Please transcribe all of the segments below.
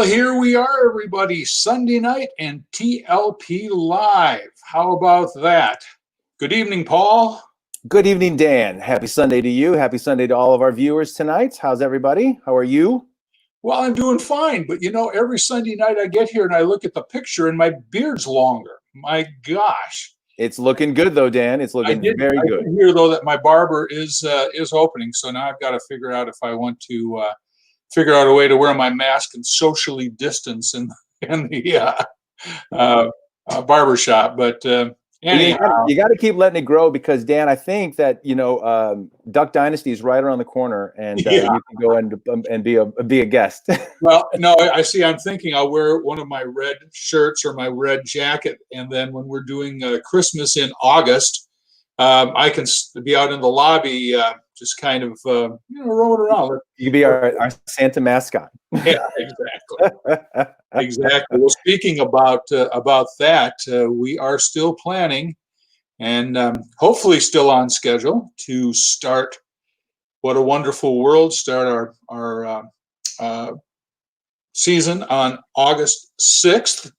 Well, here we are, everybody. Sunday night and TLP Live. How about that? Good evening, Paul. Good evening, Dan. Happy Sunday to you. Happy Sunday to all of our viewers tonight. How's everybody? How are you? Well, I'm doing fine, but you know, every Sunday night I get here and I look at the picture and my beard's longer. My gosh. It's looking good though, Dan. It's looking very good. I did hear though that my barber is opening, so now I've got to figure out if I want to figure out a way to wear my mask and socially distance in the barber shop. But anyhow, you got to keep letting it grow because Dan, I think that Duck Dynasty is right around the corner, and you can go and be a guest. Well, no, I see. I'm thinking I'll wear one of my red shirts or my red jacket, and then when we're doing Christmas in August, I can be out in the lobby, just kind of roaming around. You can be our Santa mascot. Yeah, exactly. Exactly. Well, speaking about that, we are still planning and hopefully still on schedule to start What a Wonderful World, start our season on August 6th.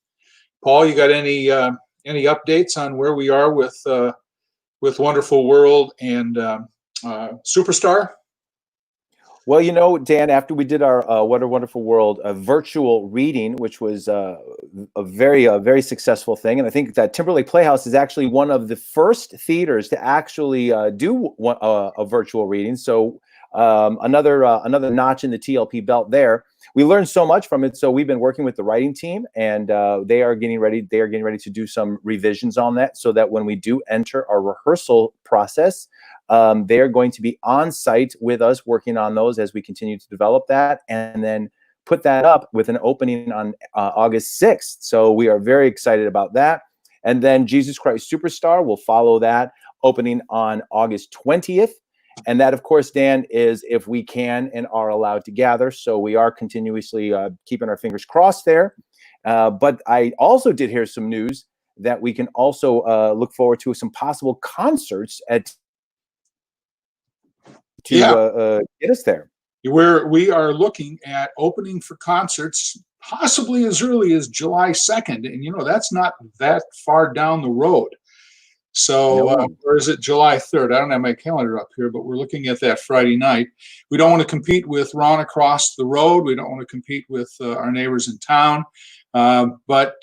Paul, you got any updates on where we are with Wonderful World and Superstar? Well, Dan, after we did our What a Wonderful World virtual reading, which was a very successful thing, and I think that Timberlake Playhouse is actually one of the first theaters to actually do a virtual reading. So another notch in the TLP belt there. We learned so much from it, so we've been working with the writing team, and they are getting ready to do some revisions on that, so that when we do enter our rehearsal process, they are going to be on site with us working on those as we continue to develop that, and then put that up with an opening on August 6th. So we are very excited about that. And then Jesus Christ Superstar will follow that, opening on August 20th. And that, of course, Dan, is if we can and are allowed to gather. So we are continuously keeping our fingers crossed there. But I also did hear some news that we can also look forward to some possible concerts to get us there. We are looking at opening for concerts possibly as early as July 2nd. And, that's not that far down the road. So, or is it July 3rd? I don't have my calendar up here, but we're looking at that Friday night. We don't want to compete with Ron across the road. We don't want to compete with our neighbors in town, but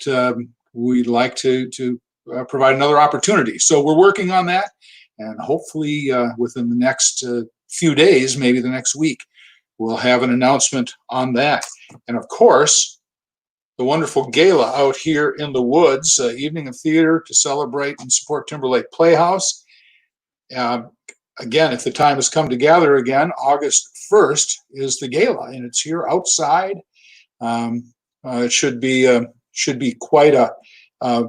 we'd like to provide another opportunity. So we're working on that, and hopefully within the next few days, maybe the next week, we'll have an announcement on that. And of course, the wonderful gala out here in the woods, evening of theater to celebrate and support Timberlake Playhouse. Again, if the time has come to gather again, August 1st is the gala, and it's here outside. It should be quite a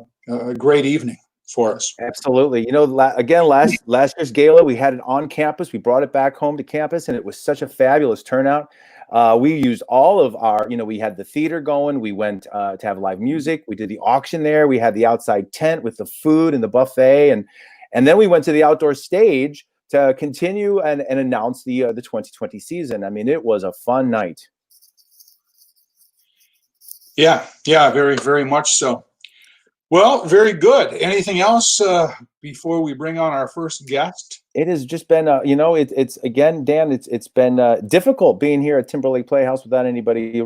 great evening for us. Absolutely. Again, last year's gala, we had it on campus. We brought it back home to campus, and it was such a fabulous turnout. We used all of our, we had the theater going. We went to have live music. We did the auction there. We had the outside tent with the food and the buffet. And then we went to the outdoor stage to continue and announce the 2020 season. I mean, it was a fun night. Yeah, very, very much so. Well, very good. Anything else before we bring on our first guest? It has just been, it's again, Dan, it's been difficult being here at Timberlake Playhouse without anybody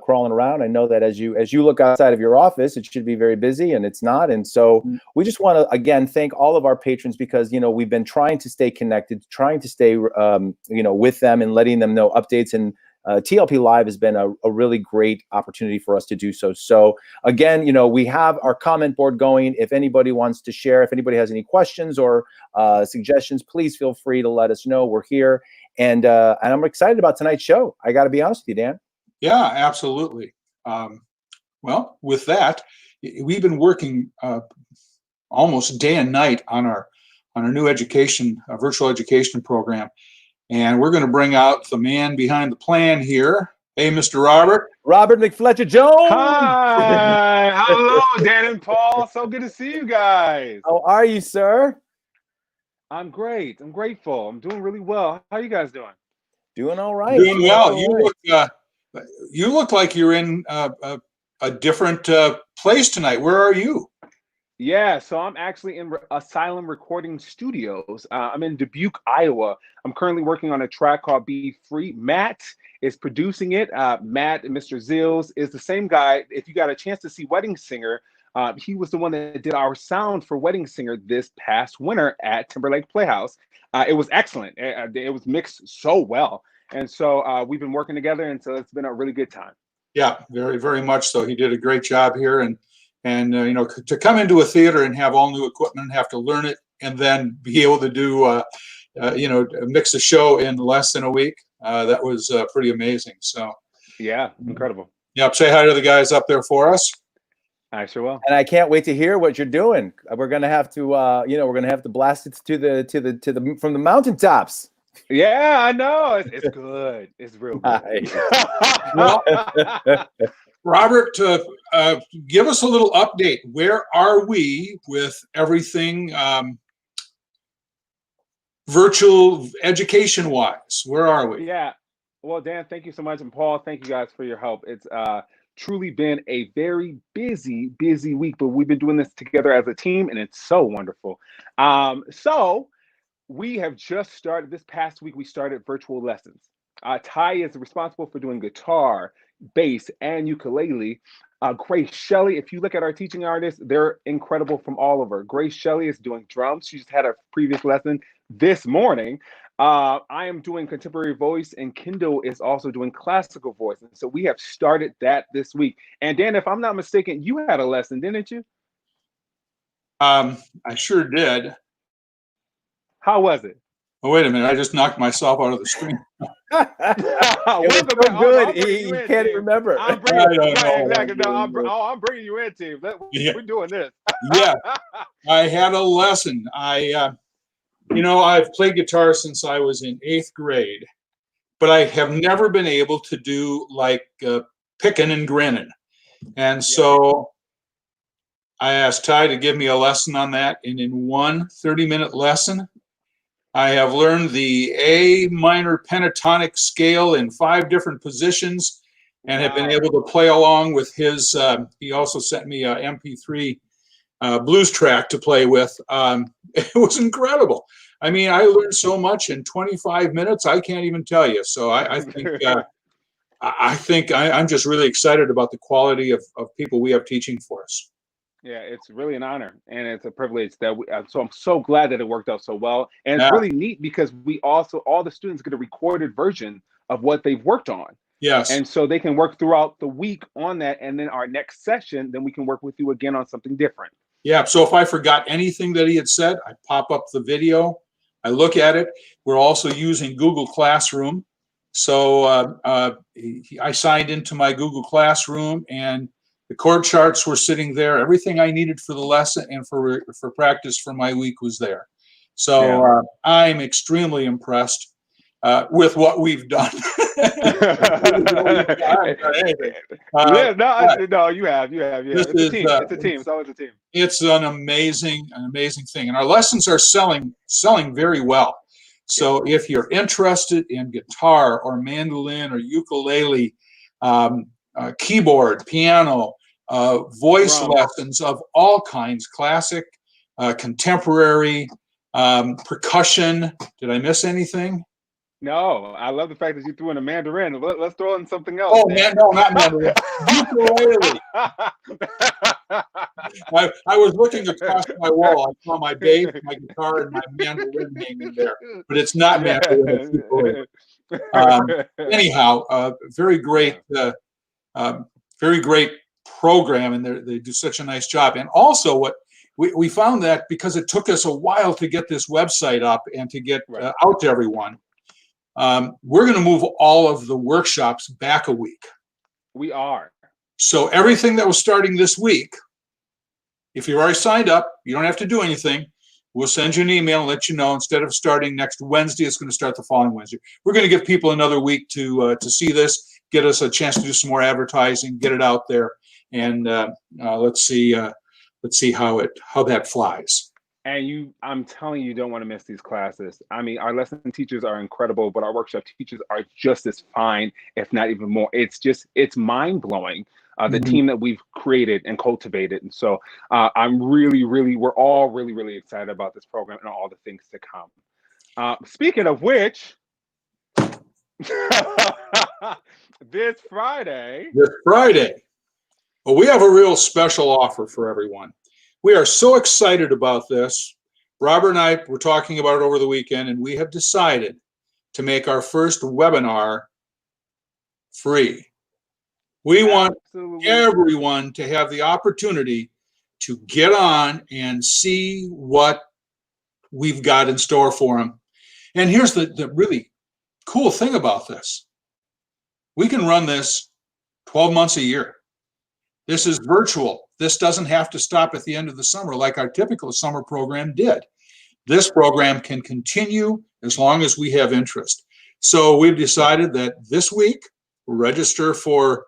crawling around. I know that as you look outside of your office, it should be very busy, and it's not. And so we just want to, again, thank all of our patrons because, we've been trying to stay connected, trying to stay, with them and letting them know updates. And TLP Live has been a really great opportunity for us to do so. So again, we have our comment board going. If anybody wants to share, if anybody has any questions or suggestions, please feel free to let us know. We're here, and I'm excited about tonight's show. I got to be honest with you, Dan. Yeah, absolutely. Well, with that, we've been working almost day and night on our new virtual education program. And we're going to bring out the man behind the plan here. Hey, Mr. Robert. Robert McFletcher-Jones. Hi. Hello, Dan and Paul. So good to see you guys. How are you, sir? I'm great. I'm grateful. I'm doing really well. How are you guys doing? Doing all right. Doing well. You look you look like you're in a different place tonight. Where are you? Yeah, so I'm actually in Asylum Recording Studios. I'm in Dubuque, Iowa. I'm currently working on a track called Be Free. Matt is producing it. Matt, Mr. Zills, is the same guy. If you got a chance to see Wedding Singer, he was the one that did our sound for Wedding Singer this past winter at Timberlake Playhouse. It was excellent. It was mixed so well. And so we've been working together, and so it's been a really good time. Yeah, very, very much so. He did a great job here, and you know, to come into a theater and have all new equipment, have to learn it, and then be able to do, you know, mix a show in less than a week. That was pretty amazing. So, Yeah, incredible. Yep. Say hi to the guys up there for us. I sure will. And I can't wait to hear what you're doing. We're gonna have to, you know, we're gonna have to blast it to the from the mountaintops. Yeah, I know. It's good. It's real good. Well, Robert, give us a little update. Where are we with everything virtual education wise? Where are we? Yeah. Well, Dan, thank you so much. And Paul, thank you guys for your help. It's truly been a very busy week, but we've been doing this together as a team, and it's so wonderful. So we have just started this past week. We started virtual lessons. Ty is responsible for doing guitar, bass, and ukulele. Grace Shelley, if you look at our teaching artists, they're incredible from all over. Grace Shelley is doing drums. She just had a previous lesson this morning. I am doing contemporary voice, and Kendall is also doing classical voice. And so we have started that this week. And Dan, if I'm not mistaken, you had a lesson, didn't you? I sure did. How was it? Oh, wait a minute. I just knocked myself out of the screen. It was so good. He can't remember. I'm bringing you in, team. We're doing this. Yeah, I had a lesson. You know, I've played guitar since I was in 8th grade, but I have never been able to do like picking and grinning. And so I asked Ty to give me a lesson on that. And in one 30-minute lesson, I have learned the A minor pentatonic scale in 5 different positions and have been able to play along with his, he also sent me a MP3 blues track to play with. It was incredible. I mean, I learned so much in 25 minutes, I can't even tell you. So I think I'm just really excited about the quality of people we have teaching for us. Yeah, it's really an honor and it's a privilege that so I'm so glad that it worked out so well. And it's really neat because we also, all the students get a recorded version of what they've worked on. Yes. And so they can work throughout the week on that. And then our next session, then we can work with you again on something different. Yeah. So if I forgot anything that he had said, I pop up the video, I look at it. We're also using Google Classroom. So I signed into my Google Classroom and the chord charts were sitting there. Everything I needed for the lesson and for practice for my week was there. So I'm extremely impressed with what we've done. No, you have. Yeah. It's a team. It's a team. It's always a team. It's an amazing thing, and our lessons are selling very well. So if you're interested in guitar or mandolin or ukulele, keyboard, piano, voice lessons of all kinds, classic, contemporary, percussion. Did I miss anything? No, I love the fact that you threw in a mandarin. Let's throw in something else. Oh, man, no, not mandarin. Ukulele. I was looking across my wall. I saw my bass, my guitar, and my mandolin hanging there, but it's not mandolin. It's ukulele. Anyhow, very great program, and they do such a nice job. And also, what we found that because it took us a while to get this website up and to get out to everyone. We're going to move all of the workshops back a week. We are. So everything that was starting this week, if you've already signed up, you don't have to do anything. We'll send you an email and let you know. Instead of starting next Wednesday, it's going to start the following Wednesday. We're going to give people another week to see this, get us a chance to do some more advertising, get it out there, and let's see how that flies. And I'm telling you, you don't want to miss these classes. I mean, our lesson teachers are incredible, but our workshop teachers are just as fine, if not even more. It's mind blowing. The Mhm. team that we've created and cultivated. And so we're all really, really excited about this program and all the things to come. Speaking of which, this Friday. This Friday, well, we have a real special offer for everyone. We are so excited about this. Robert and I were talking about it over the weekend, and we have decided to make our first webinar free. We want everyone to have the opportunity to get on and see what we've got in store for them. And here's the really cool thing about this. We can run this 12 months a year. This is virtual. This doesn't have to stop at the end of the summer like our typical summer program did. This program can continue as long as we have interest. So we've decided that this week we'll register for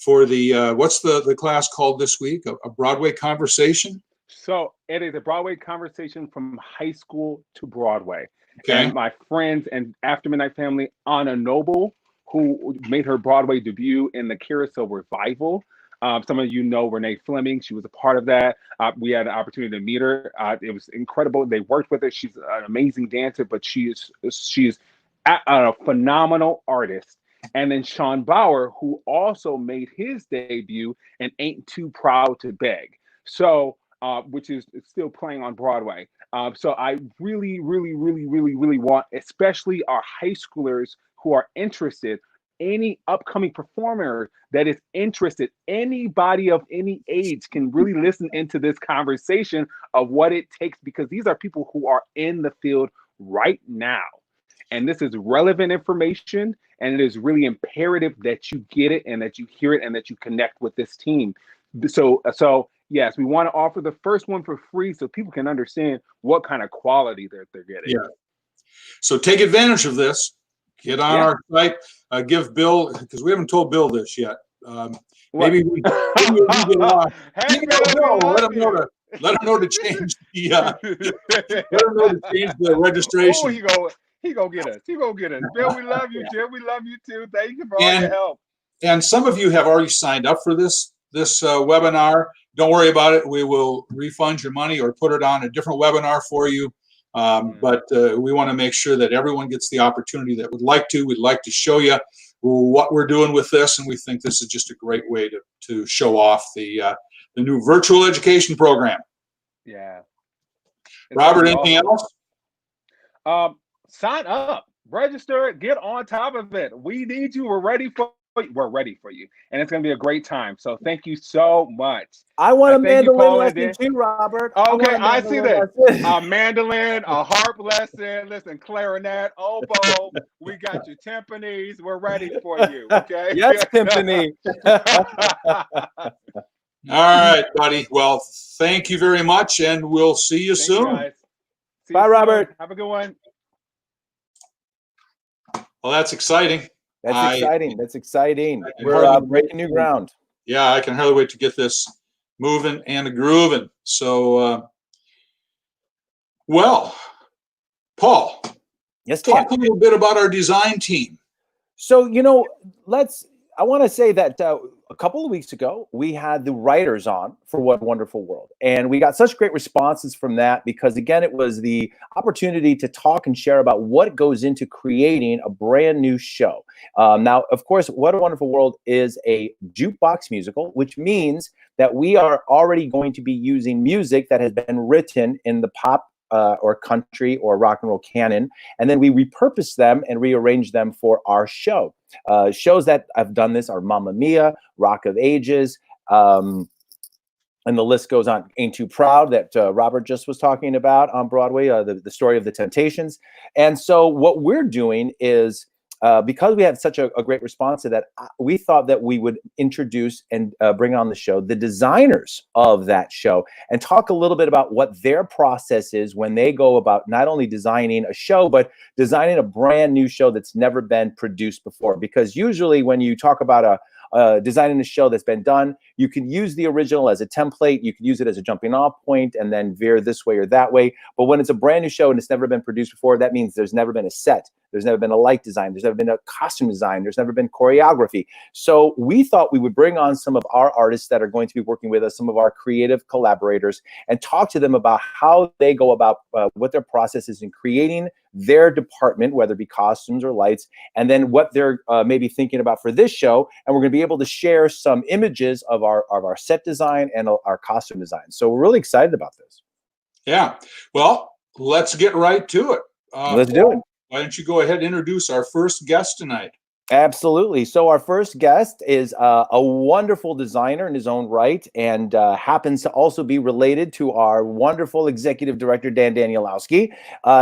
the what's the class called this week? A Broadway conversation? So it is a Broadway conversation from high school to Broadway. Okay. And my friends and After Midnight family, Anna Noble, who made her Broadway debut in the Carousel Revival. Some of you know Renee Fleming. She was a part of that. We had an opportunity to meet her. It was incredible. They worked with her. She's an amazing dancer, but she's a phenomenal artist. And then Sean Bauer, who also made his debut in Ain't Too Proud to Beg. So, which is still playing on Broadway. So I really, really, really, really, really want, especially our high schoolers who are interested, any upcoming performer that is interested, anybody of any age can really listen into this conversation of what it takes, because these are people who are in the field right now. And this is relevant information, and it is really imperative that you get it and that you hear it and that you connect with this team. So yes, we want to offer the first one for free so people can understand what kind of quality they're getting. Yeah. So take advantage of this. Get on our site. Give Bill, because we haven't told Bill this yet. Maybe we get on. Hey, Bill, let him know to change the registration. Oh, he go get us. He go get us. Bill, we love you, Jim. We love you too. Thank you for all your help. And some of you have already signed up for this webinar. Don't worry about it. We will refund your money or put it on a different webinar for you. But we want to make sure that everyone gets the opportunity that would like to. We'd like to show you what we're doing with this, and we think this is just a great way to show off the new virtual education program. Yeah. Robert, anything else? Sign up, register, get on top of it. We need you. We're ready for you, and it's going to be a great time. So thank you so much. I want a mandolin lesson too, Robert. Okay, I see that. A mandolin, a harp lesson, listen, clarinet, oboe. We got you, timpanis. We're ready for you. Okay. Yes, timpani. All right, buddy. Well, thank you very much, and we'll see you soon. Bye, Robert. Have a good one. Well, that's exciting. That's exciting. We're breaking new ground. Yeah, I can hardly wait to get this moving and grooving. So, well, Paul. Yes, talk a little bit about our design team. So, I want to say that a couple of weeks ago, we had the writers on for What a Wonderful World. And we got such great responses from that because, again, it was the opportunity to talk and share about what goes into creating a brand new show. Now, of course, What a Wonderful World is a jukebox musical, which means that we are already going to be using music that has been written in the pop or country or rock and roll canon, and then we repurpose them and rearrange them for our show. Shows that have done this are Mamma Mia, Rock of Ages, and the list goes on. Ain't Too Proud, that Robert just was talking about on Broadway, the story of the Temptations. And so what we're doing is, because we had such a great response to that, we thought that we would introduce and bring on the show the designers of that show and talk a little bit about what their process is when they go about not only designing a show, but designing a brand new show that's never been produced before. Because usually when you talk about designing a show that's been done. You can use the original as a template. You can use it as a jumping off point and then veer this way or that way. But when it's a brand new show and it's never been produced before, that means there's never been a set. There's never been a light design. There's never been a costume design. There's never been choreography. So we thought we would bring on some of our artists that are going to be working with us, some of our creative collaborators, and talk to them about how they go about what their process is in creating their department, whether it be costumes or lights, and then what they're maybe thinking about for this show. And we're going to be able to share some images of our set design and our costume design. So we're really excited about this. Yeah. Well, let's get right to it. Let's do it. Why don't you go ahead and introduce our first guest tonight? Absolutely. So our first guest is a wonderful designer in his own right, and happens to also be related to our wonderful executive director, Dan Danielowski.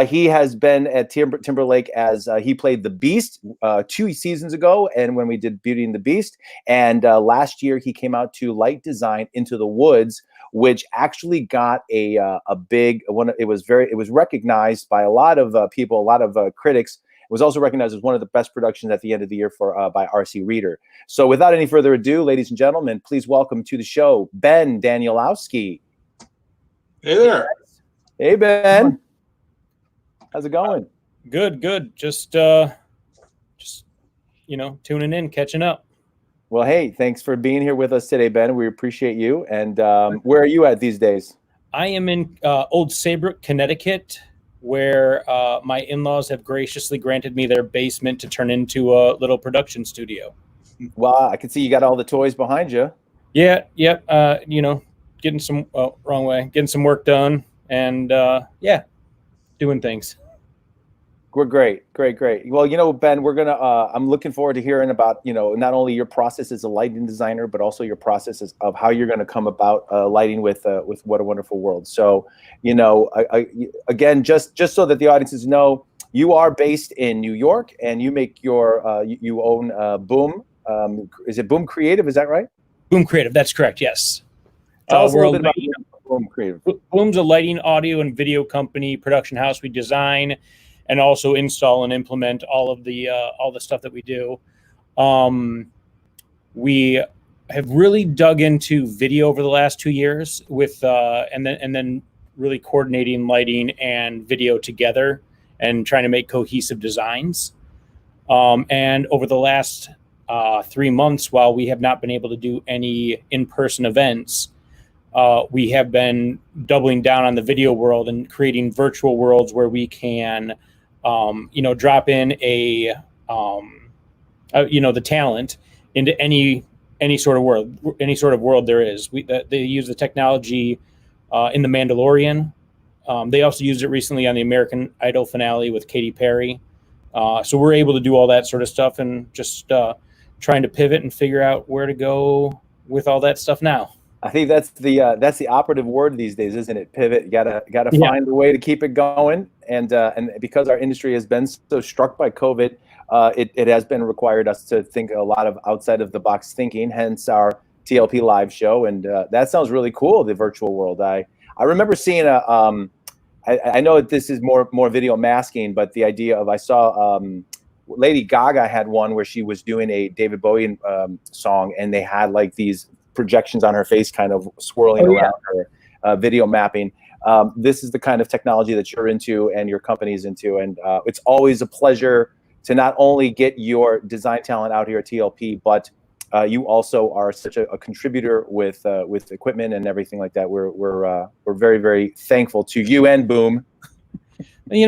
He has been at Timberlake as he played the Beast 2 seasons ago, and when we did Beauty and the Beast. And last year he came out to light design Into the Woods, which actually got a big one. It was recognized by a lot of people, a lot of critics. Was also recognized as one of the best productions at the end of the year by RC Reader. So without any further ado, ladies and gentlemen, please welcome to the show, Ben Danielowski. Hey there. Hey, Ben. How's it going? Good. Just tuning in, catching up. Well, hey, thanks for being here with us today, Ben. We appreciate you. And where are you at these days? I am in Old Saybrook, Connecticut, where my in-laws have graciously granted me their basement to turn into a little production studio. Wow, I can see you got all the toys behind you. Yeah, yep. Getting some getting some work done, and doing things. We're great. Well, Ben, we're gonna. I'm looking forward to hearing about not only your process as a lighting designer, but also your processes of how you're going to come about lighting with What a Wonderful World. So, again, just so that the audiences know, you are based in New York, and you make you own Boom. Is it Boom Creative? Is that right? Boom Creative. That's correct. Yes. Tell us a little bit about Boom Creative. Boom's a lighting, audio, and video company, production house. We design and also install and implement all the stuff that we do. We have really dug into video over the last 2 years with and then really coordinating lighting and video together and trying to make cohesive designs. And over the last 3 months, while we have not been able to do any in-person events, we have been doubling down on the video world and creating virtual worlds where we can drop in the talent into any sort of world there is. They use the technology in The Mandalorian. They also used it recently on the American Idol finale with Katy Perry. So we're able to do all that sort of stuff and just trying to pivot and figure out where to go with all that stuff now. I think that's the operative word these days, isn't it? Pivot. You gotta find a way to keep it going. And because our industry has been so struck by COVID, it has been required us to think a lot of outside of the box thinking. Hence our TLP live show, and that sounds really cool. The virtual world. I remember seeing I know this is more video masking, but the idea of I saw Lady Gaga had one where she was doing a David Bowie song, and they had like these projections on her face kind of swirling around her, video mapping. This is the kind of technology that you're into and your company's into, and it's always a pleasure to not only get your design talent out here at TLP, but you also are such a contributor with equipment and everything like that. We're very, very thankful to you and Boom.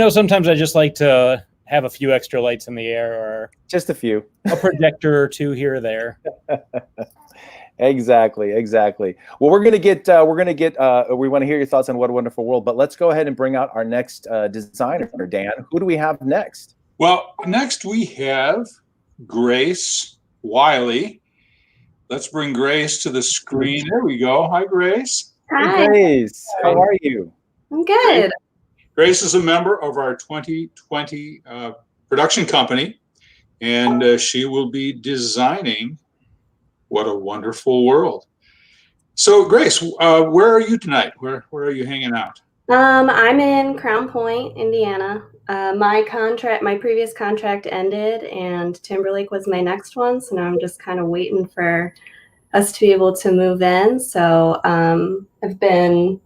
Sometimes I just like to have a few extra lights in the air, or just a few, a projector or two here or there. Exactly. Well, we want to hear your thoughts on What a Wonderful World, but let's go ahead and bring out our next designer, Dan. Who do we have next? Well, next we have Grace Wylie. Let's bring Grace to the screen. There we go. Hi, Grace. Hi. Hey, Grace. How are you? I'm good. Grace is a member of our 2020 production company, and she will be designing What a Wonderful World. So, Grace, where are you tonight? Where are you hanging out? I'm in Crown Point, Indiana, My previous contract ended, and Timberlake was my next one. So now I'm just kind of waiting for us to be able to move in. So I've been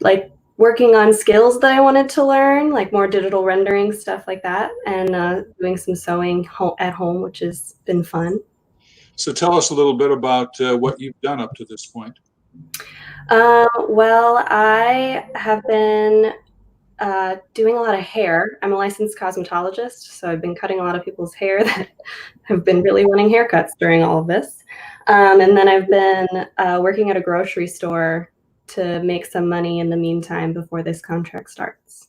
like working on skills that I wanted to learn, like more digital rendering, stuff like that, and doing some sewing at home, which has been fun. So tell us a little bit about what you've done up to this point. Well, I have been doing a lot of hair. I'm a licensed cosmetologist, so I've been cutting a lot of people's hair that have been really wanting haircuts during all of this. And then I've been working at a grocery store to make some money in the meantime before this contract starts.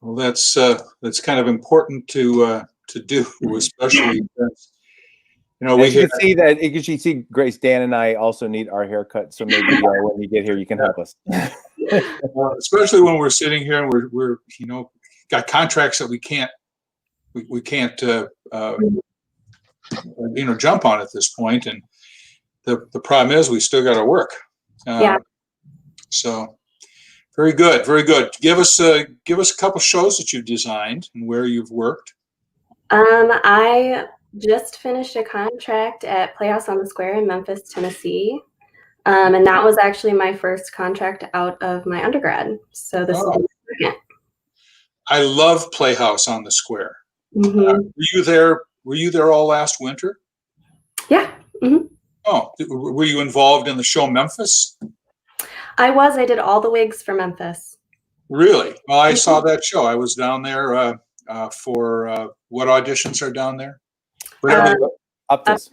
Well, that's kind of important to do, especially since, you know, you can see Grace, Dan, and I also need our haircut. So maybe when you get here, you can help us. Especially when we're sitting here and we're you know, got contracts that we can't you know, jump on at this point, and the problem is we still got to work. Yeah. So very good, very good. Give us a couple shows that you've designed and where you've worked. I just finished a contract at Playhouse on the Square in Memphis, Tennessee. And that was actually my first contract out of my undergrad. So this will be the second. I love Playhouse on the Square. Mm-hmm. Were you there all last winter? Yeah. Mm-hmm. Oh, were you involved in the show Memphis? I did all the wigs for Memphis. Really? Well, I saw that show. I was down there for what auditions are down there? UPTAs.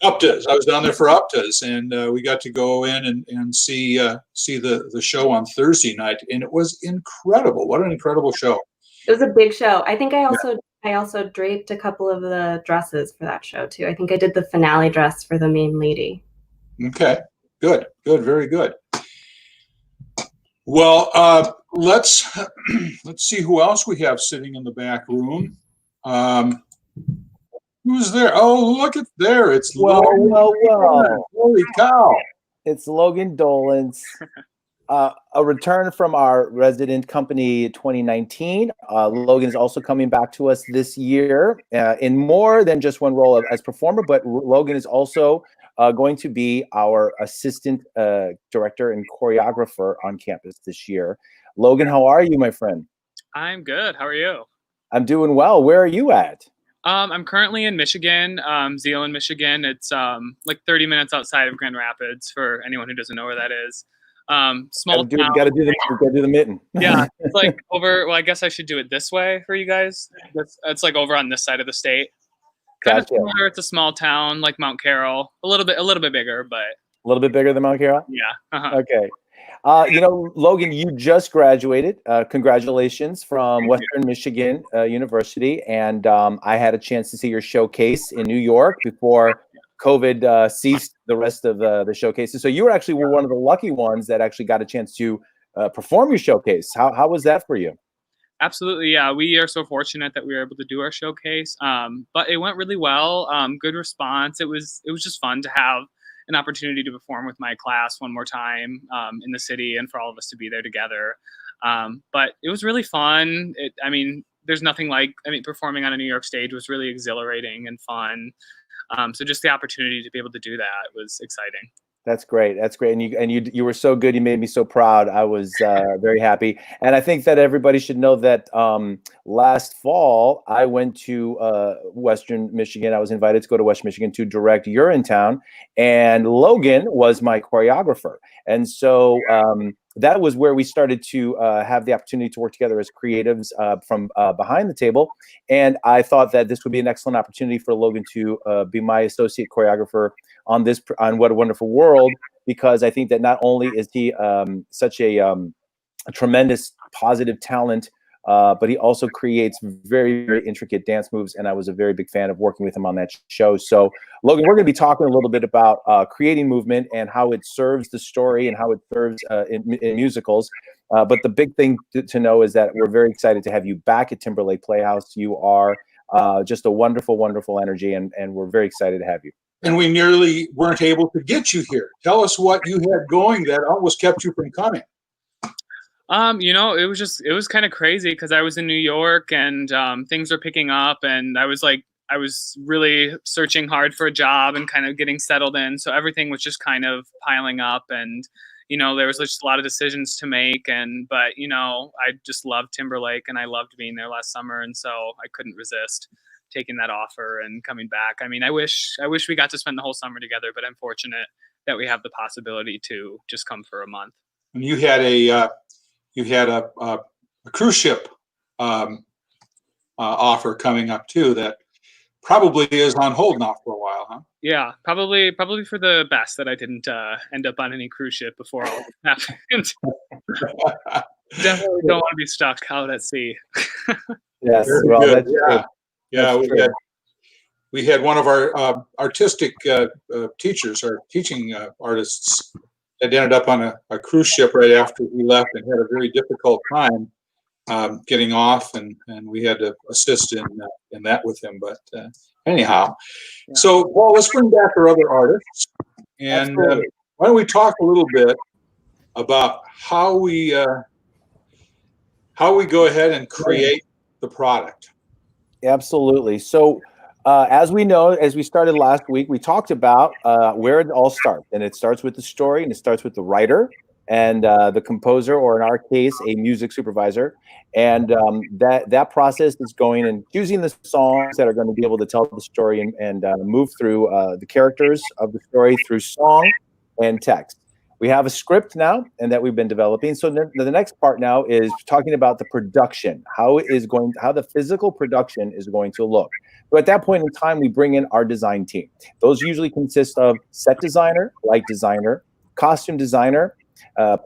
UPTAs. I was down there for UPTAs, and we got to go in and see the show on Thursday night, and it was incredible. What an incredible show! It was a big show. I think I also draped a couple of the dresses for that show too. I think I did the finale dress for the main lady. Okay, good, very good. Well, let's see who else we have sitting in the back room. Who's there? Oh, look at there! It's Logan. Holy cow! It's Logan Dolence. A return from our resident company 2019. Logan is also coming back to us this year in more than just one role as performer, but Logan is also going to be our assistant director and choreographer on campus this year. Logan, how are you, my friend? I'm good. How are you? I'm doing well. Where are you at? I'm currently in Michigan, Zeeland, Michigan. It's like 30 minutes outside of Grand Rapids for anyone who doesn't know where that is. Small town. Gotta do the mitten. Yeah, it's like over. Well, I guess I should do it this way for you guys. It's like over on this side of the state. Kind of similar. It's a small town like Mount Carroll. A little bit bigger, but a little bit bigger than Mount Carroll. Yeah. Okay. You know, Logan, you just graduated. Congratulations from Western Michigan University, and I had a chance to see your showcase in New York before COVID ceased the rest of the showcases. So you were actually one of the lucky ones that actually got a chance to perform your showcase. How was that for you? Absolutely, yeah. We are so fortunate that we were able to do our showcase. But it went really well. Good response. It was just fun to have an opportunity to perform with my class one more time in the city, and for all of us to be there together. But it was really fun. There's nothing like, performing on a New York stage was really exhilarating and fun. So just the opportunity to be able to do that was exciting. That's great. And you were so good. You made me so proud. I was very happy. And I think that everybody should know that last fall, I went to Western Michigan. I was invited to go to West Michigan to direct Urinetown, and Logan was my choreographer. And so that was where we started to have the opportunity to work together as creatives from behind the table. And I thought that this would be an excellent opportunity for Logan to be my associate choreographer on What a Wonderful World, because I think that not only is he such a tremendous positive talent, but he also creates very, very intricate dance moves, and I was a very big fan of working with him on that show. So, Logan, we're going to be talking a little bit about creating movement and how it serves the story and how it serves in musicals. But the big thing to know is that we're very excited to have you back at Timberlake Playhouse. You are just a wonderful, wonderful energy, and we're very excited to have you. And we nearly weren't able to get you here. Tell us what you had going that almost kept you from coming. It was kind of crazy because I was in New York and things were picking up, and I was really searching hard for a job and kind of getting settled in. So everything was just kind of piling up, and there was just a lot of decisions to make. But I just loved Timberlake and I loved being there last summer, and so I couldn't resist taking that offer and coming back. I mean, I wish we got to spend the whole summer together, but I'm fortunate that we have the possibility to just come for a month. And you had a cruise ship offer coming up too that probably is on hold now for a while, huh? Yeah, probably for the best that I didn't end up on any cruise ship before all this happened. Definitely don't want to be stuck out at sea. Yes, Very well, good. that's Yeah, true. we had one of our artistic teachers, our teaching artists, that ended up on a cruise ship right after we left and had a very difficult time getting off, and we had to assist in that with him. But anyhow, Yeah. So Paul, let's bring back our other artists, and why don't we talk a little bit about how we go ahead and create the product. Absolutely. So, as we know, as we started last week, we talked about where it all starts, and it starts with the story, and it starts with the writer and the composer, or in our case, a music supervisor. And that process is going and choosing the songs that are going to be able to tell the story and move through the characters of the story through song and text. We have a script now, and that we've been developing. So the next part now is talking about the production, how the physical production is going to look. So at that point in time, we bring in our design team. Those usually consist of set designer, light designer, costume designer,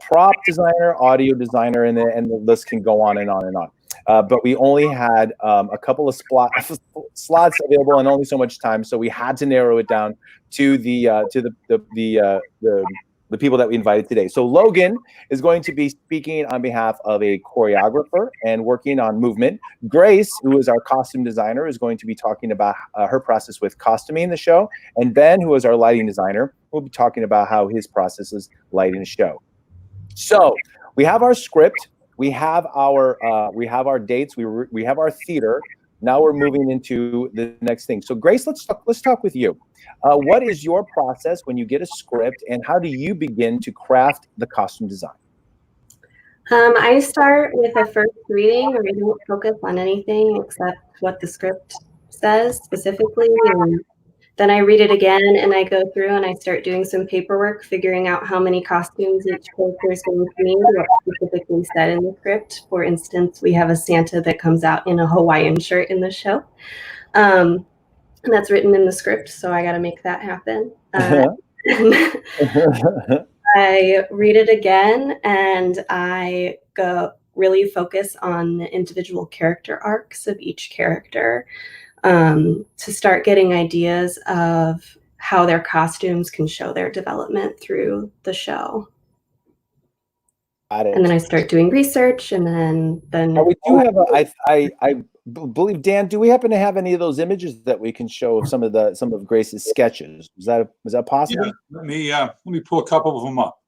prop designer, audio designer, and the list can go on and on and on. But we only had a couple of slots available and only so much time, so we had to narrow it down to the people that we invited today. So Logan is going to be speaking on behalf of a choreographer and working on movement. Grace, who is our costume designer, is going to be talking about her process with costuming the show. And Ben, who is our lighting designer, will be talking about how his process is lighting the show. So we have our script, we have our dates, we have our theater. Now we're moving into the next thing. So Grace, let's talk with you. What is your process when you get a script, and how do you begin to craft the costume design? I start with a first reading, where I don't focus on anything except what the script says specifically. And then I read it again, and I go through and I start doing some paperwork, figuring out how many costumes each character is going to need, what specifically said in the script. For instance, we have a Santa that comes out in a Hawaiian shirt in the show. And that's written in the script, so I got to make that happen. I read it again, and I go really focus on the individual character arcs of each character, to start getting ideas of how their costumes can show their development through the show. And then I start doing research, and then we do have I believe, Dan, do we happen to have any of those images that we can show of some of Grace's sketches? Is that possible? Yeah, let me pull a couple of them up.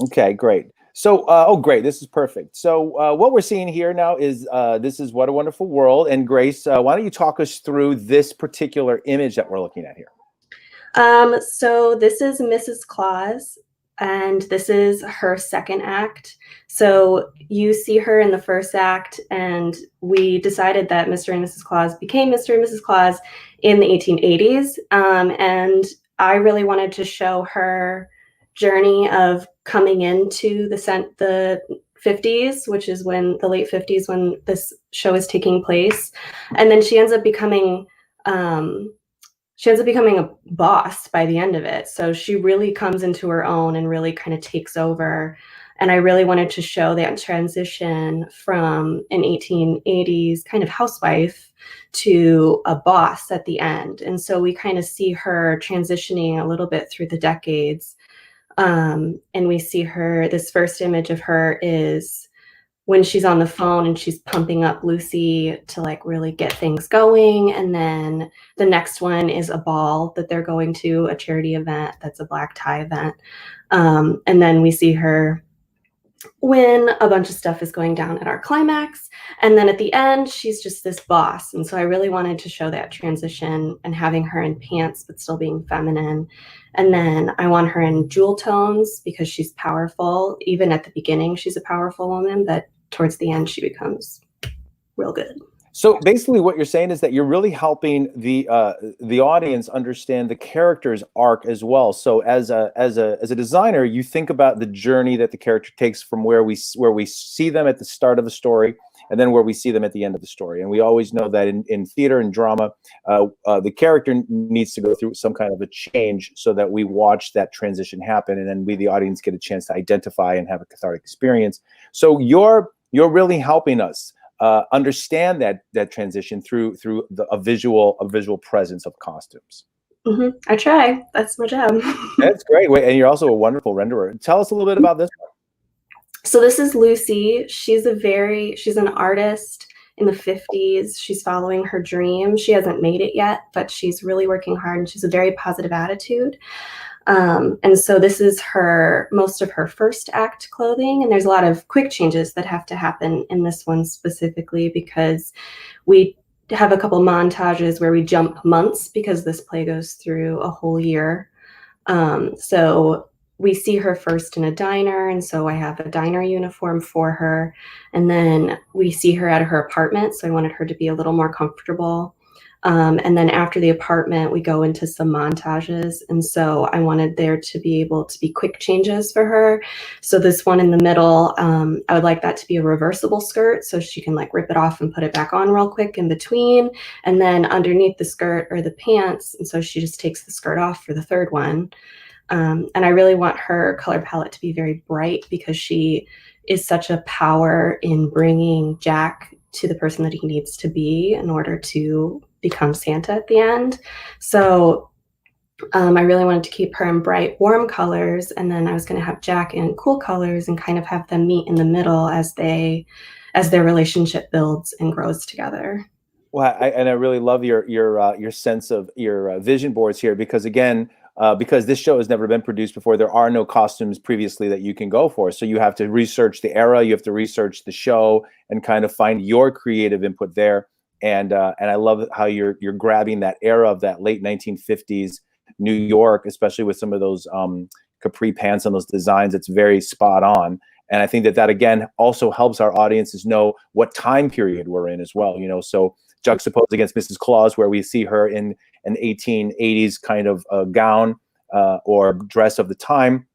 Okay, great. So, great, this is perfect. So what we're seeing here now is this is What a Wonderful World. And Grace, why don't you talk us through this particular image that we're looking at here? So this is Mrs. Claus, and this is her second act. So you see her in the first act, and we decided that Mr. and Mrs. Claus became Mr. and Mrs. Claus in the 1880s. And I really wanted to show her journey of coming into the 50s, which is when the late 50s, when this show is taking place. And then she ends up becoming a boss by the end of it. So she really comes into her own and really kind of takes over. And I really wanted to show that transition from an 1880s kind of housewife to a boss at the end. And so we kind of see her transitioning a little bit through the decades. And we see her, this first image of her is when she's on the phone and she's pumping up Lucy to like really get things going. And then the next one is a ball that they're going to, a charity event that's a black tie event. And then we see her when a bunch of stuff is going down at our climax. And then at the end, she's just this boss. And so I really wanted to show that transition and having her in pants, but still being feminine. And then I want her in jewel tones because she's powerful. Even at the beginning, she's a powerful woman, but towards the end, she becomes real good. So basically what you're saying is that you're really helping the audience understand the character's arc as well. So as a designer, you think about the journey that the character takes from where we see them at the start of the story and then where we see them at the end of the story. And we always know that in theater and drama, the character needs to go through some kind of a change so that we watch that transition happen, and then we, the audience, get a chance to identify and have a cathartic experience. So you're really helping us understand that transition through a visual presence of costumes. Mm-hmm. I try. That's my job. That's great. Wait, and you're also a wonderful renderer. Tell us a little bit about this one. So this is Lucy. She's an artist in the 50s. She's following her dream. She hasn't made it yet, but she's really working hard, and she's a very positive attitude. And so this is most of her first act clothing, and there's a lot of quick changes that have to happen in this one specifically because we have a couple montages where we jump months because this play goes through a whole year. So we see her first in a diner, and so I have a diner uniform for her, and then we see her at her apartment, so I wanted her to be a little more comfortable. And then after the apartment, we go into some montages. And so I wanted there to be able to be quick changes for her. So this one in the middle, I would like that to be a reversible skirt so she can like rip it off and put it back on real quick in between. And then underneath the skirt are the pants. And so she just takes the skirt off for the third one. And I really want her color palette to be very bright because she is such a power in bringing Jack to the person that he needs to be in order to become Santa at the end. So I really wanted to keep her in bright, warm colors, and then I was going to have Jack in cool colors and kind of have them meet in the middle as their relationship builds and grows together. Well, I really love your sense of your vision boards here because again, because this show has never been produced before, there are no costumes previously that you can go for. So you have to research the era, you have to research the show, and kind of find your creative input there. And I love how you're grabbing that era of that late 1950s New York, especially with some of those capri pants and those designs. It's very spot on. And I think that again also helps our audiences know what time period we're in as well. You know, so juxtaposed against Mrs. Claus, where we see her in an 1880s kind of gown or dress of the time,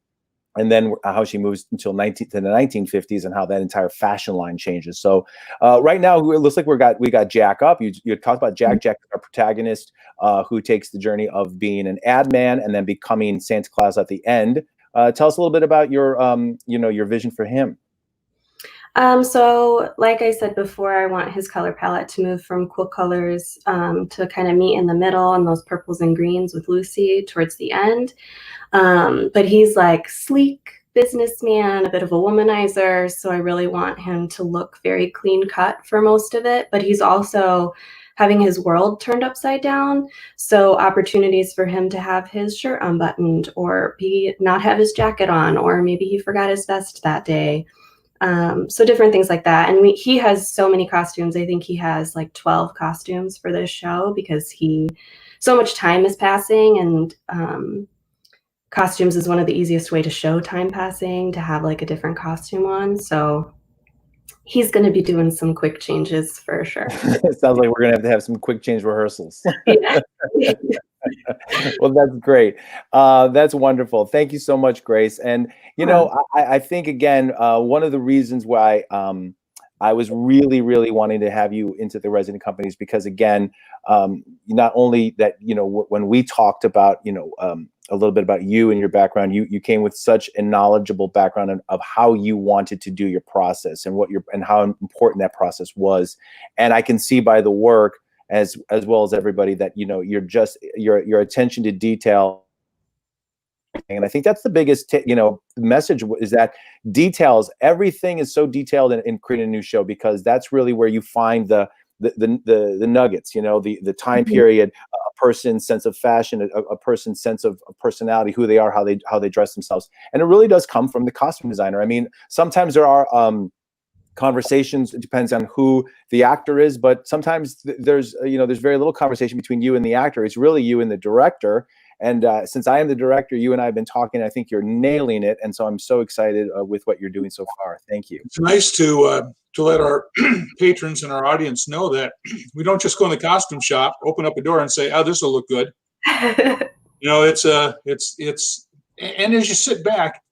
and then how she moves until the 1950s and how that entire fashion line changes. So right now, it looks like we got Jack up. You talked about Jack. Jack, our protagonist, who takes the journey of being an ad man and then becoming Santa Claus at the end. Tell us a little bit about your your vision for him. So like I said before, I want his color palette to move from cool colors to kind of meet in the middle and those purples and greens with Lucy towards the end. But he's like sleek businessman, a bit of a womanizer. So I really want him to look very clean cut for most of it. But he's also having his world turned upside down. So opportunities for him to have his shirt unbuttoned or not have his jacket on, or maybe he forgot his vest that day. So different things like that. And he has so many costumes. I think he has like 12 costumes for this show because so much time is passing, and costumes is one of the easiest way to show time passing, to have like a different costume on. So he's going to be doing some quick changes for sure. It sounds like we're going to have some quick change rehearsals. Yeah. Well, that's great. That's wonderful. Thank you so much, Grace. And, you know, I think, again, one of the reasons why I was really, really wanting to have you into the resident companies because, again, not only that, you know, when we talked about, you know, a little bit about you and your background, you came with such a knowledgeable background of how you wanted to do your process and and how important that process was. And I can see by the work as well as everybody that, you know, your attention to detail. And I think that's the biggest, message is that details, everything is so detailed in creating a new show, because that's really where you find the nuggets, you know, the time period person's sense of fashion, a person's sense of personality, who they are, how they dress themselves. And it really does come from the costume designer. I mean, sometimes there are conversations. It depends on who the actor is, but sometimes there's very little conversation between you and the actor. It's really you and the director. And since I am the director, you and I have been talking. I think you're nailing it, and so I'm so excited with what you're doing so far. Thank you. It's nice to let our patrons and our audience know that we don't just go in the costume shop, open up a door, and say, "Oh, this will look good." It's and as you sit back,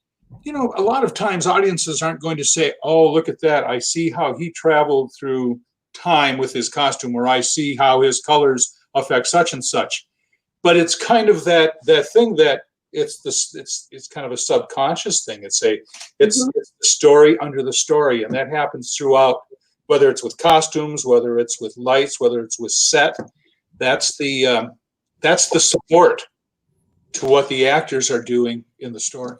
a lot of times audiences aren't going to say, "Oh, look at that! I see how he traveled through time with his costume," or "I see how his colors affect such and such." But it's kind of that thing that it's kind of a subconscious thing. It's the story under the story, and that happens throughout, whether it's with costumes, whether it's with lights, whether it's with set. That's the support to what the actors are doing in the story.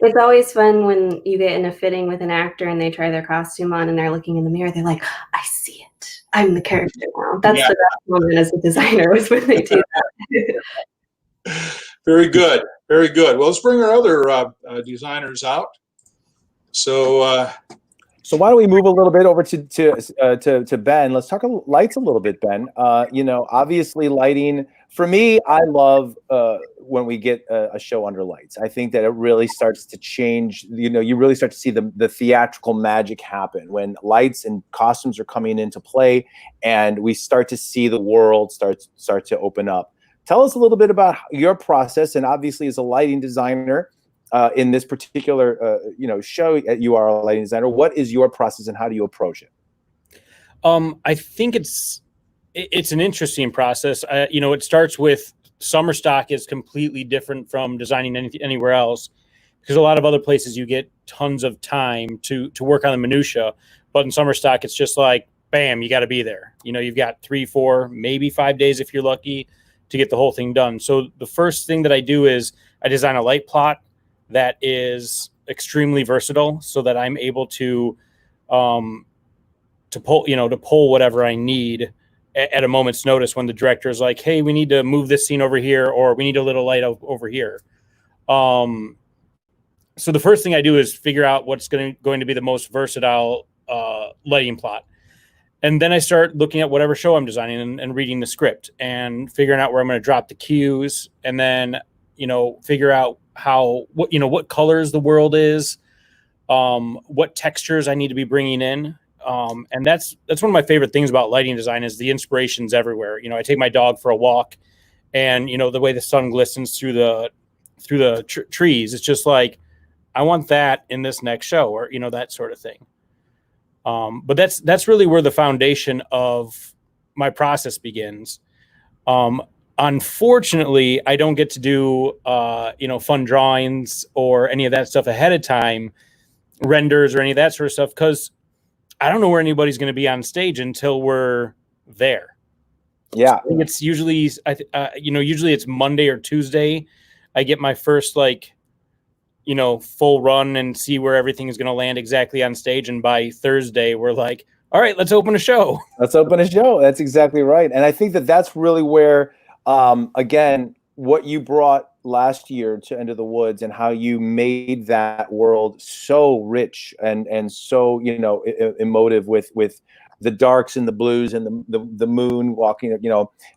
It's always fun when you get in a fitting with an actor and they try their costume on and they're looking in the mirror. They're like, "I see it. I'm the character now." That's the best moment as a designer, was when they do that. Very good. Very good. Well, let's bring our other designers out. So why don't we move a little bit over to Ben? Let's talk lights a little bit, Ben. Obviously lighting, for me, I love when we get a show under lights. I think that it really starts to change. You really start to see the theatrical magic happen when lights and costumes are coming into play, and we start to see the world start to open up. Tell us a little bit about your process, and obviously as a lighting designer in this particular show, you are a lighting designer. What is your process and how do you approach it? I think it's an interesting process. It starts with summer stock is completely different from designing anywhere else, because a lot of other places you get tons of time to work on the minutia, but in summer stock it's just like, bam, you got to be there. You've got 3, 4, maybe 5 days if you're lucky to get the whole thing done. So the first thing that I do is I design a light plot that is extremely versatile, so that I'm able to pull whatever I need at a moment's notice when the director is like, "Hey, we need to move this scene over here," or "We need a little light over here." So the first thing I do is figure out what's going to be the most versatile lighting plot. And then I start looking at whatever show I'm designing and reading the script and figuring out where I'm going to drop the cues, and then, figure out what colors the world is, what textures I need to be bringing in. And that's one of my favorite things about lighting design is the inspiration's everywhere. I take my dog for a walk, and, the way the sun glistens through the trees, it's just like, I want that in this next show, or, that sort of thing. But that's really where the foundation of my process begins. Unfortunately, I don't get to do fun drawings or any of that stuff ahead of time, renders or any of that sort of stuff, because I don't know where anybody's going to be on stage until we're there. Yeah, so I think it's usually it's Monday or Tuesday. I get my first full run and see where everything is going to land exactly on stage. And by Thursday, we're like, all right, let's open a show. Let's open a show. That's exactly right. And I think that's really where, again, what you brought last year to Into the Woods and how you made that world so rich and so, emotive with the darks and the blues and the moon walking,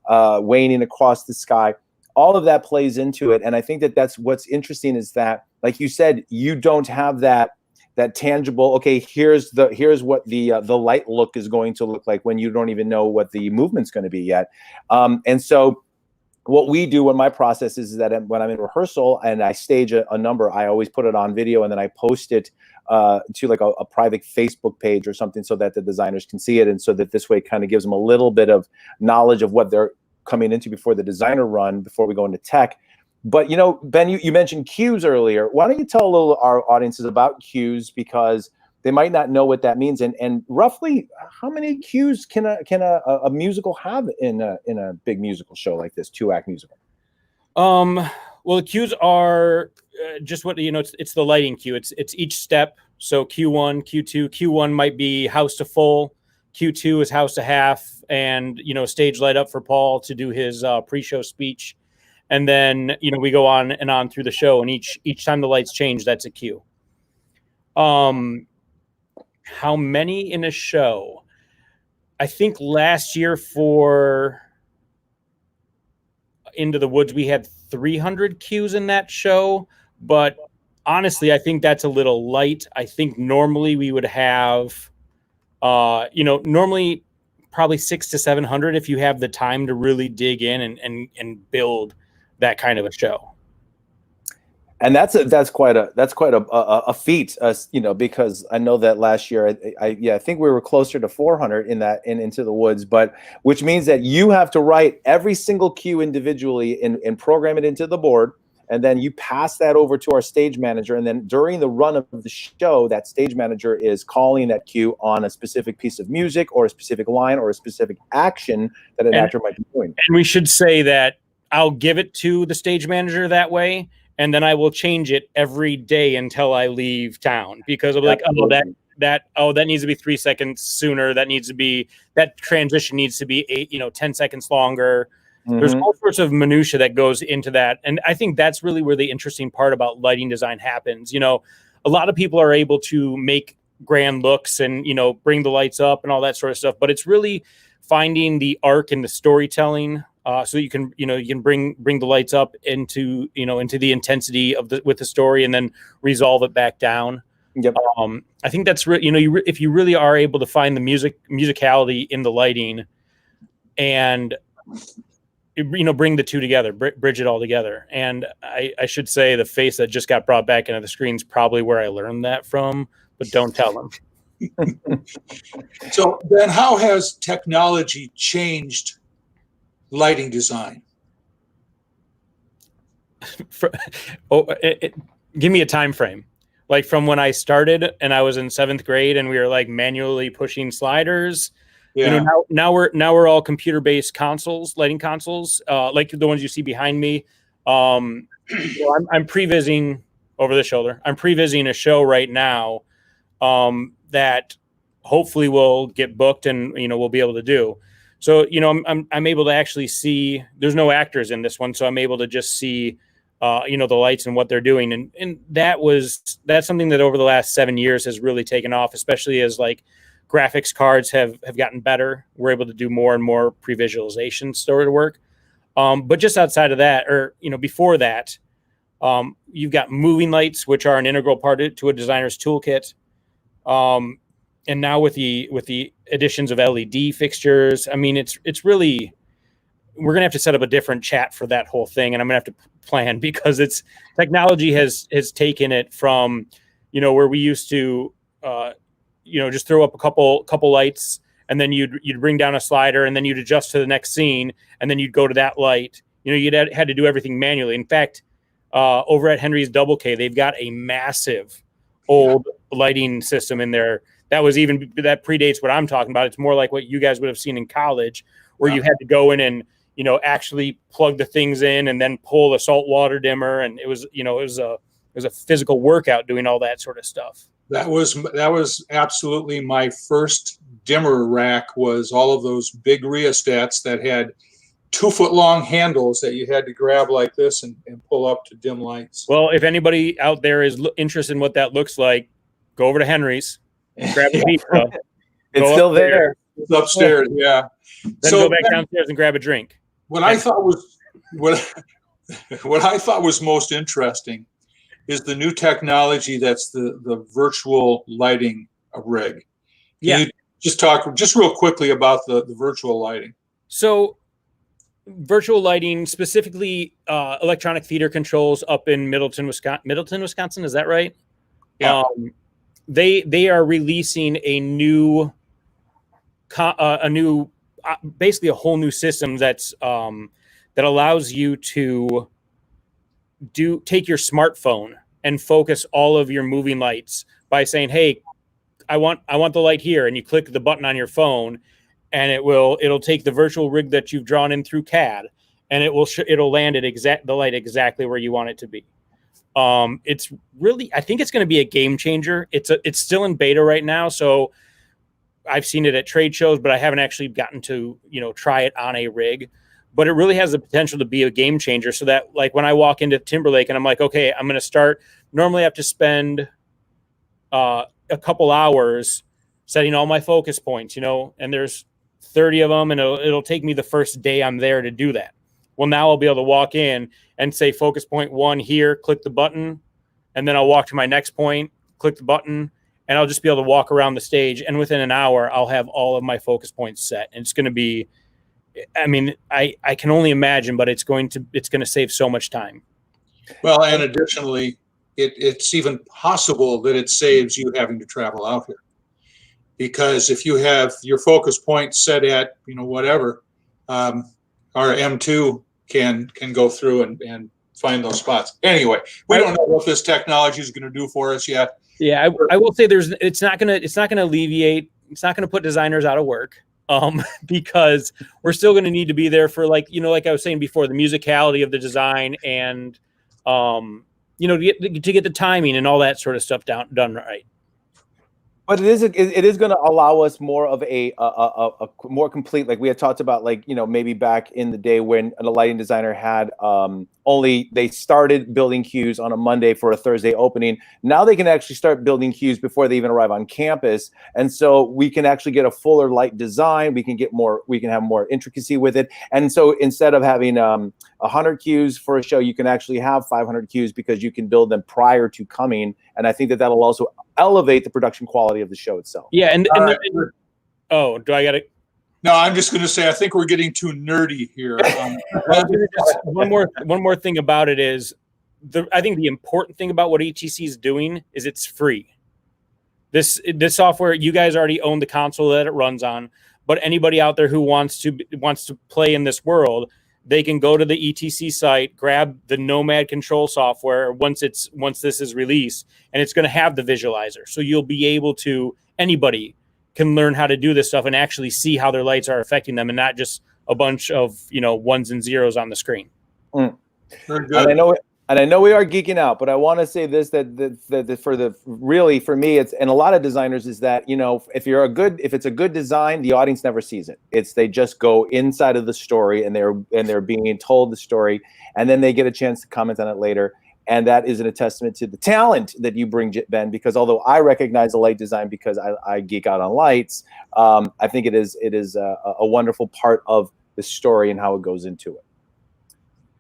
waning across the sky. All of that plays into it. And I think that's what's interesting is that, like you said, you don't have that tangible, okay, here's what the light look is going to look like when you don't even know what the movement's going to be yet. And so what we do in my process is that when I'm in rehearsal and I stage a number, I always put it on video and then I post it to like a private Facebook page or something so that the designers can see it. And so that this way it kind of gives them a little bit of knowledge of what they're coming into before the designer run, before we go into tech. But, Ben, you mentioned cues earlier. Why don't you tell a little our audiences about cues, because they might not know what that means, and roughly how many cues can a musical have in a big musical show like this 2-act musical? Well, the cues are just what it's the lighting cue. It's each step. So Q1, Q2, Q1 might be house to full. Q2 is house to half, and stage light up for Paul to do his pre-show speech, and then we go on and on through the show, and each time the lights change, that's a cue. How many in a show? I think last year for Into the Woods we had 300 cues in that show, but honestly, I think that's a little light. I think normally we would have, normally probably 600 to 700 if you have the time to really dig in and build that kind of a show. And that's quite a feat, because I know that last year, I think we were closer to 400 in Into the Woods, but which means that you have to write every single cue individually and program it into the board. And then you pass that over to our stage manager. And then during the run of the show, that stage manager is calling that cue on a specific piece of music or a specific line or a specific action that an actor might be doing. And we should say that I'll give it to the stage manager that way, and then I will change it every day until I leave town, because I'm like, that needs to be 3 seconds sooner. That transition needs to be 10 seconds longer. Mm-hmm. There's all sorts of minutia that goes into that. And I think that's really where the interesting part about lighting design happens. A lot of people are able to make grand looks and, bring the lights up and all that sort of stuff, but it's really finding the arc and the storytelling. So you can bring the lights up into the intensity with the story, and then resolve it back down. Yep. I think that's if you really are able to find the musicality in the lighting, and bring the two together, bridge it all together. And I should say the face that just got brought back into the screen is probably where I learned that from, but don't tell them. So then, how has technology changed lighting design? Give me a time frame. Like from when I started and I was in 7th grade and we were like manually pushing sliders. Yeah. Now we're all computer-based lighting consoles, like the ones you see behind me. I'm prevising over the shoulder. I'm prevising a show right now that hopefully will get booked and we'll be able to do. So, I'm able to actually see, there's no actors in this one, so I'm able to just see, the lights and what they're doing. And that's something that over the last 7 years has really taken off, especially as like graphics cards have gotten better. We're able to do more and more pre-visualization sort of work. But just outside of that, or, before that, you've got moving lights, which are an integral part to a designer's toolkit. And now with the additions of LED fixtures, I mean, it's really, we're going to have to set up a different chat for that whole thing. And I'm going to have to plan, because technology has taken it from, where we used to, just throw up a couple lights, and then you'd bring down a slider, and then you'd adjust to the next scene, and then you'd go to that light. You'd had to do everything manually. In fact, over at Henry's Double K, they've got a massive old lighting system in there. That predates what I'm talking about. It's more like what you guys would have seen in college, where you had to go in and, actually plug the things in and then pull the salt water dimmer. And it was a physical workout doing all that sort of stuff. That was absolutely my first dimmer rack, was all of those big rheostats that had 2-foot long handles that you had to grab like this and pull up to dim lights. Well, if anybody out there is interested in what that looks like, go over to Henry's, grab a pizza. It's still there. It's upstairs, yeah. Then go back downstairs and grab a drink. What I thought was most interesting is the new technology that's the virtual lighting rig. Can you just talk just real quickly about the virtual lighting? So virtual lighting, specifically electronic theater controls up in Middleton, Wisconsin. Is that right? Yeah. They are releasing basically a whole new system that allows you to take your smartphone and focus all of your moving lights by saying, "Hey, I want the light here," and you click the button on your phone, and it'll take the virtual rig that you've drawn in through CAD, and it'll land the light exactly where you want it to be. It's really, I think it's going to be a game changer. It's still in beta right now, so I've seen it at trade shows, but I haven't actually gotten to, try it on a rig. But it really has the potential to be a game changer. So that, like, when I walk into Timberlake and I'm like, okay, I'm going to start. Normally, I have to spend a couple hours setting all my focus points, and there's 30 of them, and it'll take me the first day I'm there to do that. Well, now I'll be able to walk in and say focus point 1 here, click the button, and then I'll walk to my next point, click the button, and I'll just be able to walk around the stage. And within an hour, I'll have all of my focus points set. And it's going to be, I mean, I can only imagine, but it's going to save so much time. Well, and additionally, it's even possible that it saves you having to travel out here. Because if you have your focus point set at, whatever, our M2 can go through and find those spots. Anyway, we don't know what this technology is going to do for us yet. Yeah, I will say it's not gonna alleviate, it's not gonna put designers out of work, because we're still gonna need to be there for, like I was saying before, the musicality of the design and to get the timing and all that sort of stuff done right. But it is going to allow us more of a more complete, like we had talked about, like, maybe back in the day when a lighting designer had they started building cues on a Monday for a Thursday opening. Now they can actually start building cues before they even arrive on campus. And so we can actually get a fuller light design. We can have more intricacy with it. And so instead of having 100 cues for a show, you can actually have 500 cues because you can build them prior to coming. And I think that'll also elevate the production quality of the show itself. Yeah, do I got it? No, I'm just going to say I think we're getting too nerdy here. One more thing about it is, I think the important thing about what ETC is doing is it's free. This software, you guys already own the console that it runs on, but anybody out there who wants to play in this world, they can go to the ETC site, grab the Nomad control software once this is released, and it's going to have the visualizer. So you'll be able to, anybody can learn how to do this stuff and actually see how their lights are affecting them, and not just a bunch of ones and zeros on the screen. Very good. And I know we are geeking out, but I want to say this, that for me, it's, and a lot of designers, is that, if it's a good design, the audience never sees it. They just go inside of the story and they're being told the story, and then they get a chance to comment on it later. And that is a testament to the talent that you bring, Ben, because although I recognize the light design because I geek out on lights, I think it is a wonderful part of the story and how it goes into it.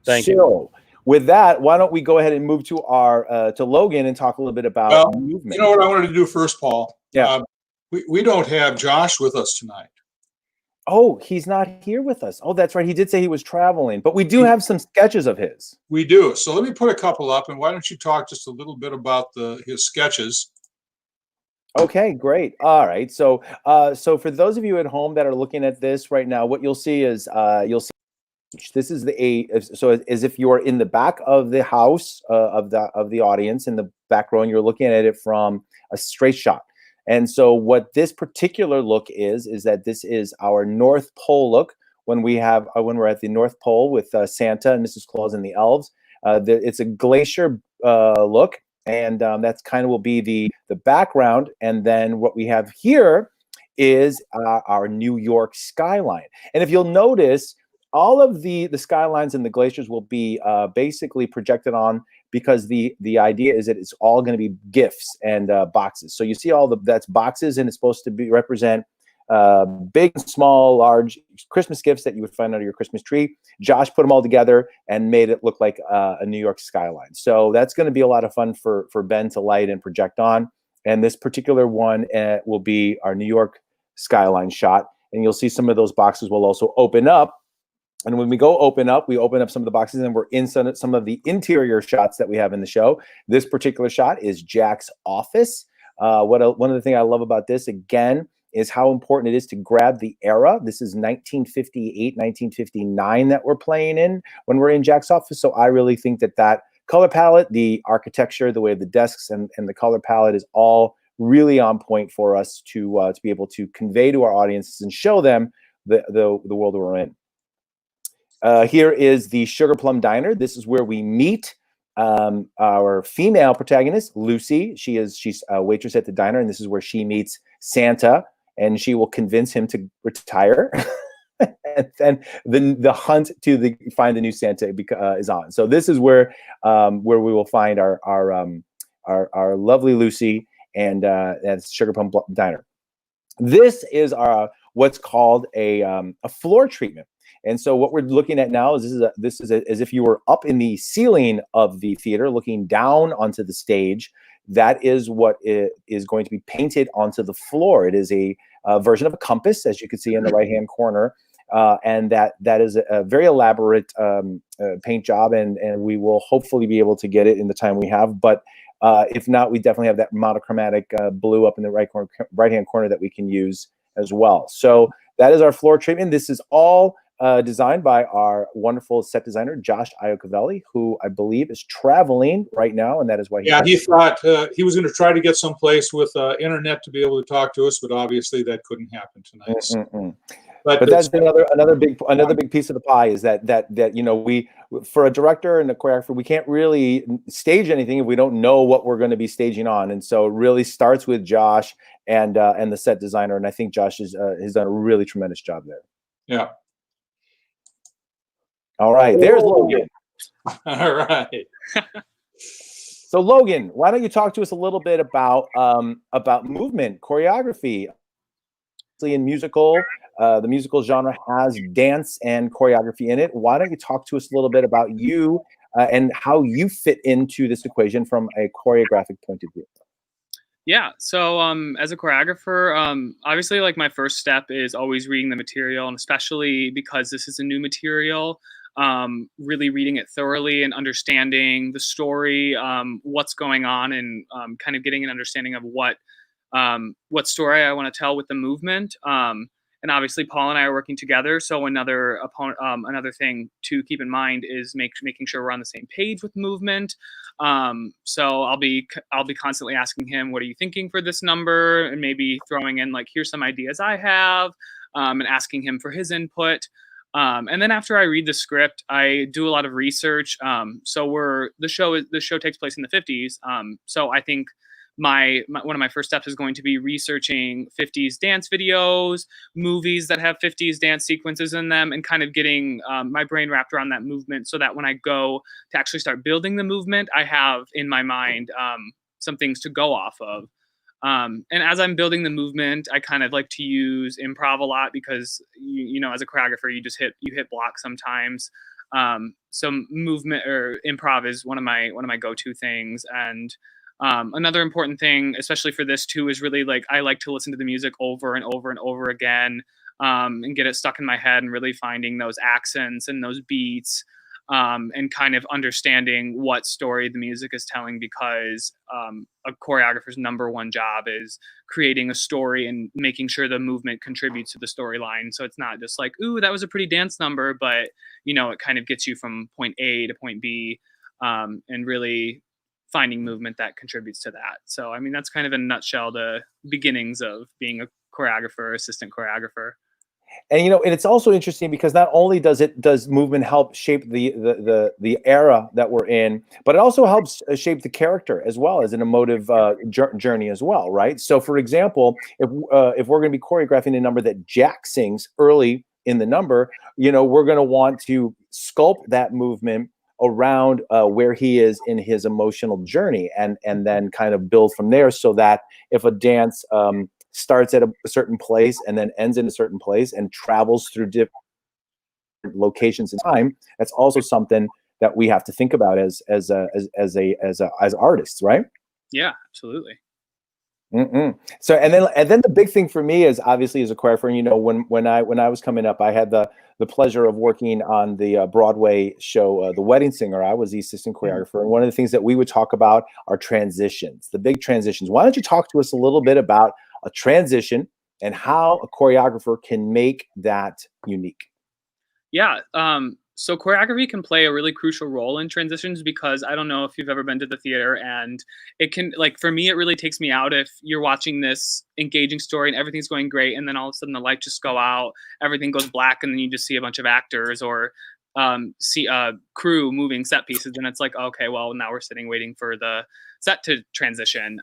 Thank you. With that, why don't we go ahead and move to to Logan and talk a little bit about movement. You know what I wanted to do first, Paul? Yeah. We don't have Josh with us tonight. Oh, he's not here with us. Oh, that's right. He did say he was traveling, but we do have some sketches of his. We do. So let me put a couple up, and why don't you talk just a little bit about his sketches? Okay, great. All right. So for those of you at home that are looking at this right now, what you'll see is this is so as if you're in the back of the house of the audience in the back row, and you're looking at it from a straight shot. And so what this particular look is that this is our North Pole look when we're at the North Pole with Santa and Mrs. Claus and the elves. It's a glacier look, and that's kind of will be the background. And then what we have here is our New York skyline. And if you'll notice, all of the skylines and the glaciers will be basically projected on, because the idea is that it's all going to be gifts and boxes. So you see that's boxes, and it's supposed to represent big, small, large Christmas gifts that you would find under your Christmas tree. Josh put them all together and made it look like a New York skyline. So that's going to be a lot of fun for Ben to light and project on. And this particular one will be our New York skyline shot. And you'll see some of those boxes will also open up. And when we open up some of the boxes, and we're in some of the interior shots that we have in the show. This particular shot is Jack's office. One of the things I love about this, again, is how important it is to grab the era. This is 1958, 1959 that we're playing in when we're in Jack's office. So I really think that color palette, the architecture, the way the desks and the color palette is all really on point for us to be able to convey to our audiences and show them the world we're in. Here is the Sugar Plum Diner. This is where we meet our female protagonist, Lucy. She's a waitress at the diner, and this is where she meets Santa and she will convince him to retire. And then the hunt to find the new Santa is on. So this is where we will find our lovely Lucy, and that's Sugar Plum Diner. This is what's called a floor treatment. And so what we're looking at now is this is as if you were up in the ceiling of the theater looking down onto the stage. That is what is going to be painted onto the floor. It is a version of a compass, as you can see in the right-hand corner. And that is a very elaborate paint job, and we will hopefully be able to get it in the time we have. But if not, we definitely have that monochromatic blue up in the right-hand corner that we can use as well. So that is our floor treatment. This is all designed by our wonderful set designer, Josh Iocavelli, who I believe is traveling right now, and that is why he thought he was going to try to get someplace with internet to be able to talk to us, but obviously that couldn't happen tonight. So. But that's another big piece of the pie is that we, for a director and a choreographer, we can't really stage anything if we don't know what we're going to be staging on. And so it really starts with Josh and the set designer, and I think Josh has done a really tremendous job there. Yeah. All right, there's Logan. All right. So Logan, why don't you talk to us a little bit about movement, choreography? In musical, the musical genre has dance and choreography in it. Why don't you talk to us a little bit about you and how you fit into this equation from a choreographic point of view? Yeah, so as a choreographer, obviously, like, my first step is always reading the material, and especially because this is a new material, really reading it thoroughly and understanding the story, what's going on, and kind of getting an understanding of what story I want to tell with the movement. And obviously, Paul and I are working together. So another thing to keep in mind is making sure we're on the same page with movement. So I'll be constantly asking him, "What are you thinking for this number?" And maybe throwing in, like, "Here's some ideas I have," and asking him for his input. And then after I read the script, I do a lot of research. So the show takes place in the 50s. So I think one of my first steps is going to be researching 50s dance videos, movies that have 50s dance sequences in them, and kind of getting my brain wrapped around that movement, so that when I go to actually start building the movement, I have in my mind some things to go off of. And as I'm building the movement, I kind of like to use improv a lot, because you know, as a choreographer, you hit blocks sometimes. So movement or improv is one of my go-to things. And another important thing, especially for this too, is really, like, I like to listen to the music over and over and over again, and get it stuck in my head, and really finding those accents and those beats, and kind of understanding what story the music is telling, because a choreographer's number one job is creating a story and making sure the movement contributes to the storyline. So it's not just like, "Ooh, that was a pretty dance number," but, you know, it kind of gets you from point A to point B, and really finding movement that contributes to that. So, I mean, that's kind of in a nutshell the beginnings of being a choreographer, assistant choreographer. And and it's also interesting because not only does movement help shape the era that we're in, but it also helps shape the character as well as an emotive journey as well, right? So, for example, if we're going to be choreographing a number that Jack sings early in the number, we're going to want to sculpt that movement around where he is in his emotional journey, and then kind of build from there, so that if a dance starts at a certain place and then ends in a certain place and travels through different locations in time, that's also something that we have to think about as artists, right? Yeah, absolutely. So and then the big thing for me is obviously as a choreographer. When I was coming up, I had the pleasure of working on the Broadway show, The Wedding Singer. I was the assistant choreographer, and one of the things that we would talk about are transitions, the big transitions. Why don't you talk to us a little bit about a transition and how a choreographer can make that unique? Yeah. So choreography can play a really crucial role in transitions, because I don't know if you've ever been to the theater, and it can, like, for me, it really takes me out if you're watching this engaging story and everything's going great, and then all of a sudden the lights just go out, everything goes black, and then you just see a bunch of actors or see a crew moving set pieces, and it's like, okay, well, now we're sitting waiting for the set to transition.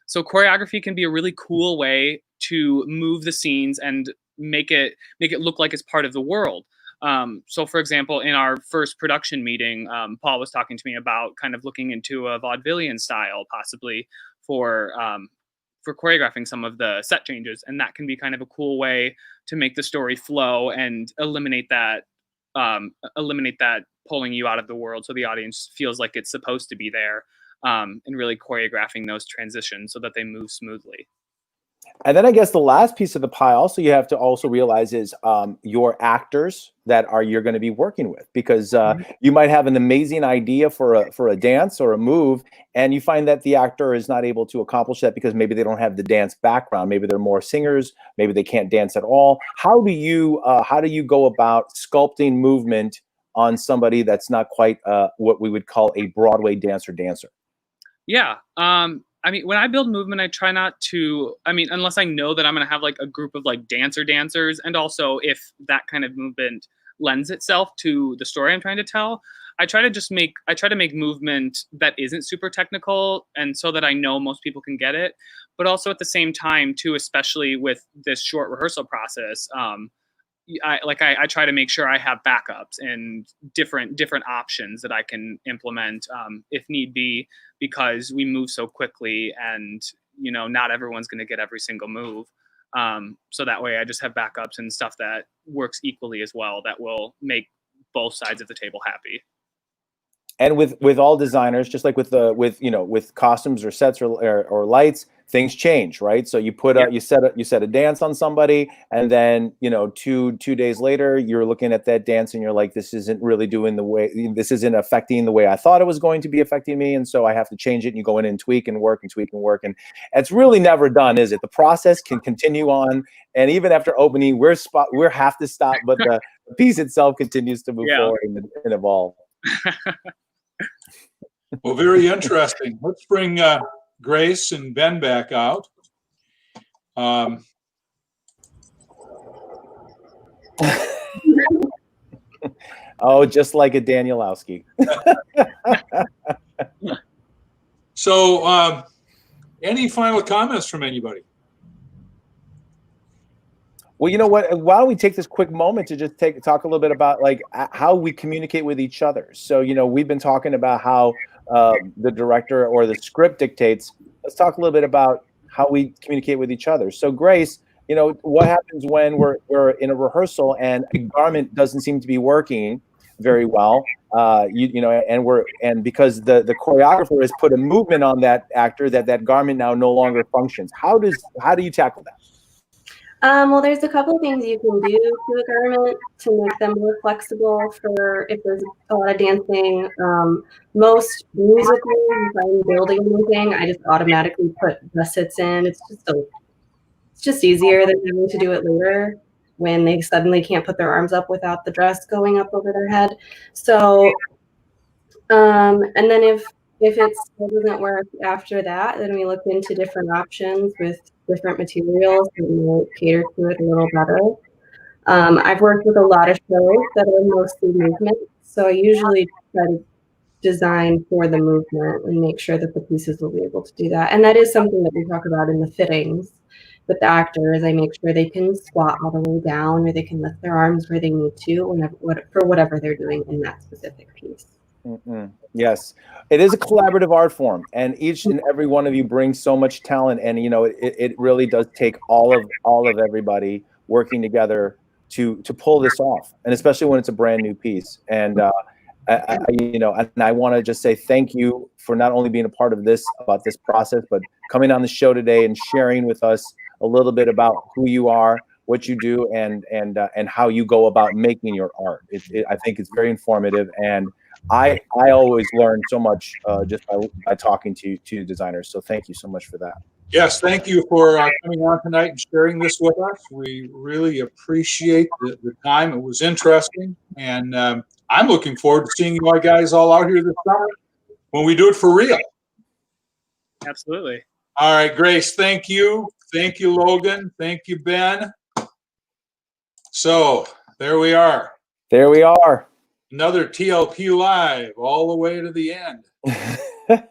So choreography can be a really cool way to move the scenes and make it look like it's part of the world. So for example, in our first production meeting, Paul was talking to me about kind of looking into a vaudevillian style, possibly for choreographing some of the set changes. And that can be kind of a cool way to make the story flow and eliminate that pulling you out of the world, so the audience feels like it's supposed to be there, and really choreographing those transitions so that they move smoothly. And then I guess the last piece of the pie also you have to also realize is your actors that you're going to be working with, because you might have an amazing idea for a dance or a move, and you find that the actor is not able to accomplish that because maybe they don't have the dance background. Maybe they're more singers. Maybe they can't dance at all. How do you go about sculpting movement on somebody that's not quite what we would call a Broadway dancer? Yeah. I mean, when I build movement, I try not to, unless I know that I'm going to have like a group of like dancers, and also if that kind of movement lends itself to the story I'm trying to tell, I try to make movement that isn't super technical, and so that I know most people can get it. But also at the same time too, especially with this short rehearsal process, I try to make sure I have backups and different options that I can implement if need be, because we move so quickly, and not everyone's going to get every single move. So that way I just have backups and stuff that works equally as well, that will make both sides of the table happy. And with all designers, just like with costumes or sets or lights, things change, right? So you put you set a dance on somebody, and then 2 days later you're looking at that dance and you're like, this isn't affecting the way I thought it was going to be affecting me, and so I have to change it. And you go in and tweak and work, and it's really never done, is it? The process can continue on, and even after opening, we're have to stop, but the piece itself continues to move forward and evolve. Well, very interesting. Let's bring Grace and Ben back out. Oh, just like a Danielowski. So, any final comments from anybody? Well, you know what? Why don't we take this quick moment to just talk a little bit about like how we communicate with each other. So, we've been talking about how the director or the script dictates. Let's talk a little bit about how we communicate with each other. So, Grace, what happens when we're in a rehearsal and a garment doesn't seem to be working very well, and because the choreographer has put a movement on that actor that garment now no longer functions. How do you tackle that? Well, there's a couple of things you can do to a garment to make them more flexible for if there's a lot of dancing. Most musically, if I'm building anything, I just automatically put gussets in. It's just easier than having to do it later when they suddenly can't put their arms up without the dress going up over their head. So, and then if it still doesn't work after that, then we look into different options with different materials and we'll cater to it a little better. I've worked with a lot of shows that are mostly movement, so I usually try to design for the movement and make sure that the pieces will be able to do that. And that is something that we talk about in the fittings with the actors. I make sure they can squat all the way down, or they can lift their arms where they need to for whatever they're doing in that specific piece. Yes, it is a collaborative art form, and each and every one of you brings so much talent, and it really does take all of everybody working together to pull this off, and especially when it's a brand new piece. And I want to just say thank you for not only being a part of this process, but coming on the show today and sharing with us a little bit about who you are, what you do, and how you go about making your art. I think it's very informative, and I always learn so much just by talking to designers. So thank you so much for that. Yes, thank you for coming on tonight and sharing this with us. We really appreciate the time. It was interesting, and I'm looking forward to seeing you guys all out here this summer when we do it for real. Absolutely. All right, Grace, thank you. Thank you, Logan. Thank you, Ben. So there we are. There we are. Another TLP Live all the way to the end. At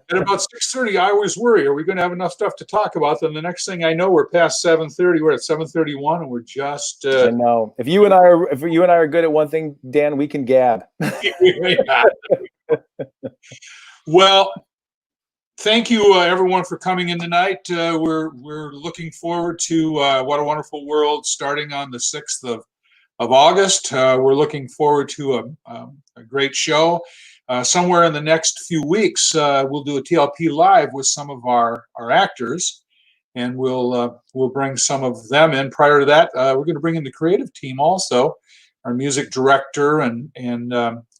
about 6:30, I always worry, are we going to have enough stuff to talk about? Then the next thing I know, we're past 7:30. We're at 7:31, and we're just. I know. If you and I are good at one thing, Dan, we can gab. Well, thank you, everyone, for coming in tonight. We're looking forward to What a Wonderful World starting on the 6th of August. We're looking forward to a great show. Somewhere in the next few weeks, we'll do a TLP live with some of our actors, and we'll bring some of them in. Prior to that, we're going to bring in the creative team also, our music director and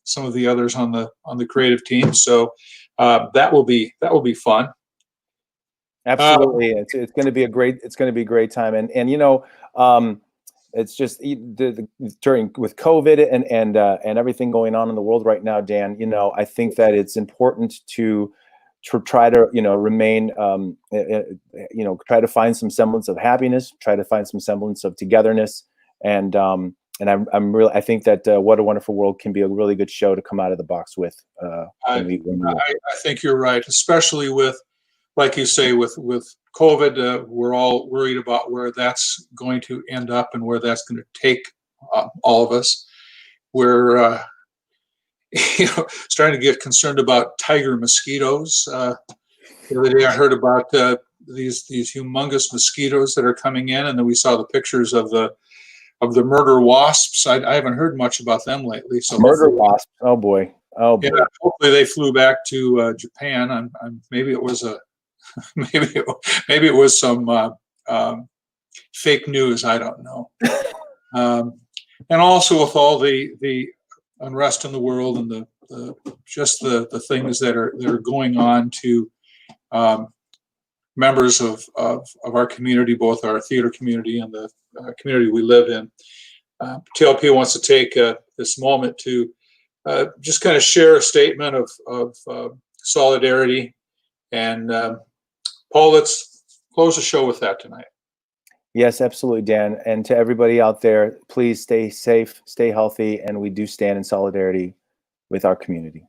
some of the others on the creative team. So that will be fun. Absolutely, it's going to be a great time, and you know, it's just during with COVID and everything going on in the world right now, Dan. You know, I think that it's important to try to remain, try to find some semblance of happiness, try to find some semblance of togetherness, and I think that What a Wonderful World can be a really good show to come out of the box with. I think you're right, especially with, like you say, with COVID. We're all worried about where that's going to end up and where that's going to take all of us. We're starting to get concerned about tiger mosquitoes. The other day I heard about these humongous mosquitoes that are coming in, and then we saw the pictures of the murder wasps. I haven't heard much about them lately. So murder wasps. Oh boy. Yeah, hopefully they flew back to Japan. Maybe it was maybe it was some fake news. I don't know. And also with all the unrest in the world and the things that are going on to members of our community, both our theater community and the community we live in. TLP wants to take this moment to just kind of share a statement of solidarity. And Paul, let's close the show with that tonight. Yes, absolutely, Dan. And to everybody out there, please stay safe, stay healthy, and we do stand in solidarity with our community.